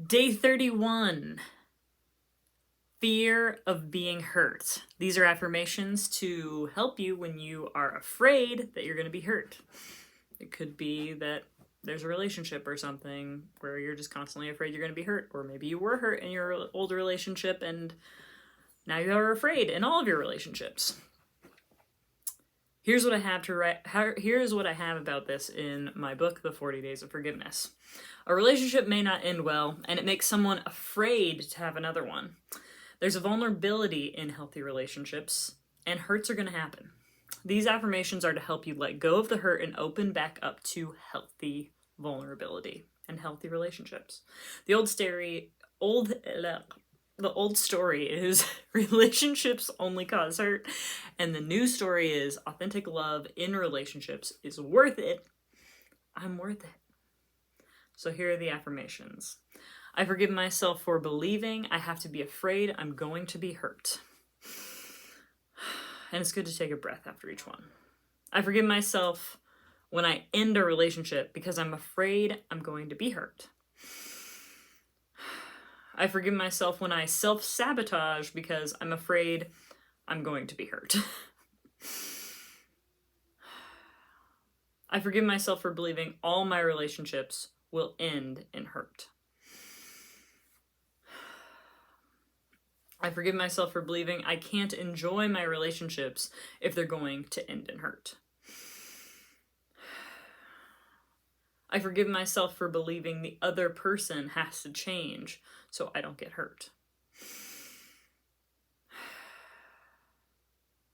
Day 31. Fear of being hurt. These are affirmations to help you when you are afraid that you're going to be hurt. It could be that there's a relationship or something where you're just constantly afraid you're going to be hurt, or maybe you were hurt in your old relationship and now you are afraid in all of your relationships. Here's what I have to write. Here's what I have about this in my book, The 40 Days of Forgiveness. A relationship may not end well, and it makes someone afraid to have another one. There's a vulnerability in healthy relationships, and hurts are going to happen. These affirmations are to help you let go of the hurt and open back up to healthy vulnerability and healthy relationships. The old story is relationships only cause hurt, and the new story is authentic love in relationships is worth it. I'm worth it. So here are the affirmations. I forgive myself for believing I have to be afraid I'm going to be hurt. And it's good to take a breath after each one. I forgive myself when I end a relationship because I'm afraid I'm going to be hurt. I forgive myself when I self-sabotage because I'm afraid I'm going to be hurt. I forgive myself for believing all my relationships will end in hurt. I forgive myself for believing I can't enjoy my relationships if they're going to end in hurt. I forgive myself for believing the other person has to change so I don't get hurt.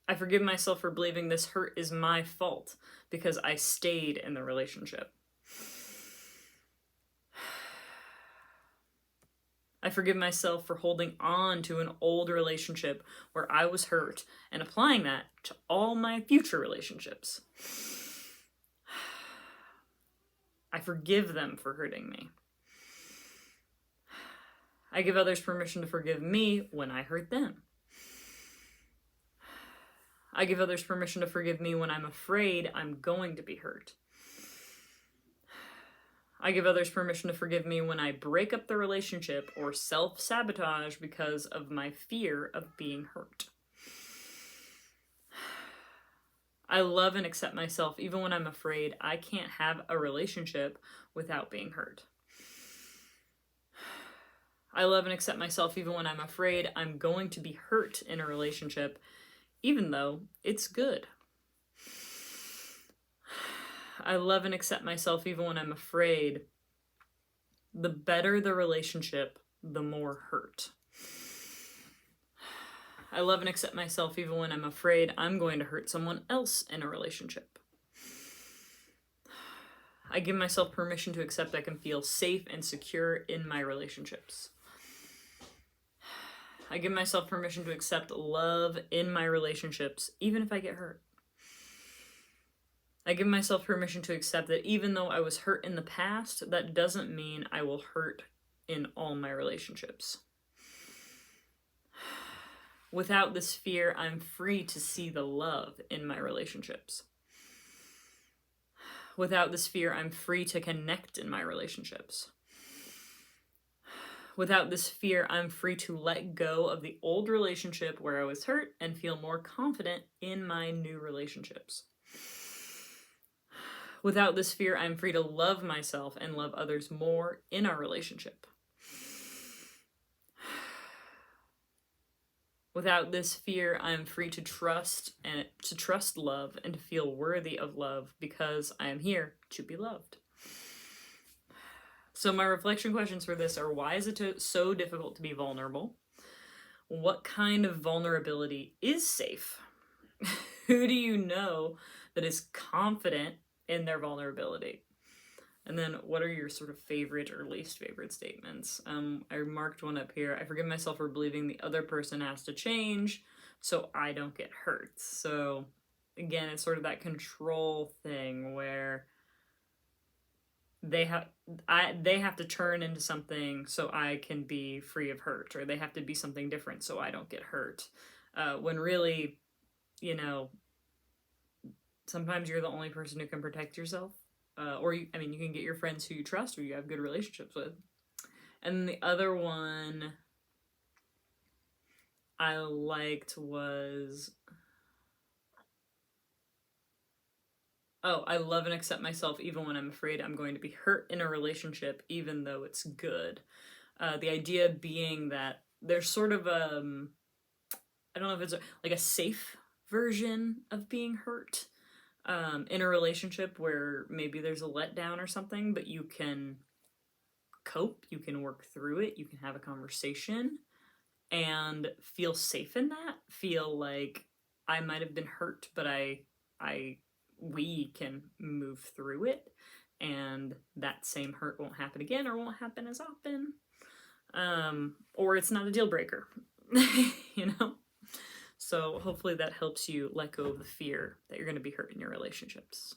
I forgive myself for believing this hurt is my fault because I stayed in the relationship. I forgive myself for holding on to an old relationship where I was hurt and applying that to all my future relationships. I forgive them for hurting me. I give others permission to forgive me when I hurt them. I give others permission to forgive me when I'm afraid I'm going to be hurt. I give others permission to forgive me when I break up the relationship or self-sabotage because of my fear of being hurt. I love and accept myself even when I'm afraid I can't have a relationship without being hurt. I love and accept myself even when I'm afraid I'm going to be hurt in a relationship, even though it's good. I love and accept myself even when I'm afraid the better the relationship, the more hurt. I love and accept myself even when I'm afraid I'm going to hurt someone else in a relationship. I give myself permission to accept I can feel safe and secure in my relationships. I give myself permission to accept love in my relationships, even if I get hurt. I give myself permission to accept that even though I was hurt in the past, that doesn't mean I will hurt in all my relationships. Without this fear, I'm free to see the love in my relationships. Without this fear, I'm free to connect in my relationships. Without this fear, I'm free to let go of the old relationship where I was hurt and feel more confident in my new relationships. Without this fear, I'm free to love myself and love others more in our relationship. Without this fear, I'm free to trust love and to feel worthy of love because I am here to be loved. So my reflection questions for this are: why is it so difficult to be vulnerable? What kind of vulnerability is safe? Who do you know that is confident in their vulnerability? And then what are your sort of favorite or least favorite statements? I marked one up here. I forgive myself for believing the other person has to change so I don't get hurt. So again, it's sort of that control thing where they have to turn into something so I can be free of hurt, or they have to be something different so I don't get hurt. When really, sometimes you're the only person who can protect yourself. You can get your friends who you trust, who you have good relationships with. And the other one I liked was, oh, I love and accept myself even when I'm afraid I'm going to be hurt in a relationship, even though it's good. The idea being that there's sort of I don't know if it's like a safe version of being hurt in a relationship where maybe there's a letdown or something, but you can cope, you can work through it, you can have a conversation and feel safe in that. Feel like I might have been hurt, but we can move through it, and that same hurt won't happen again or won't happen as often. Or it's not a deal breaker, you know? So hopefully that helps you let go of the fear that you're going to be hurt in your relationships.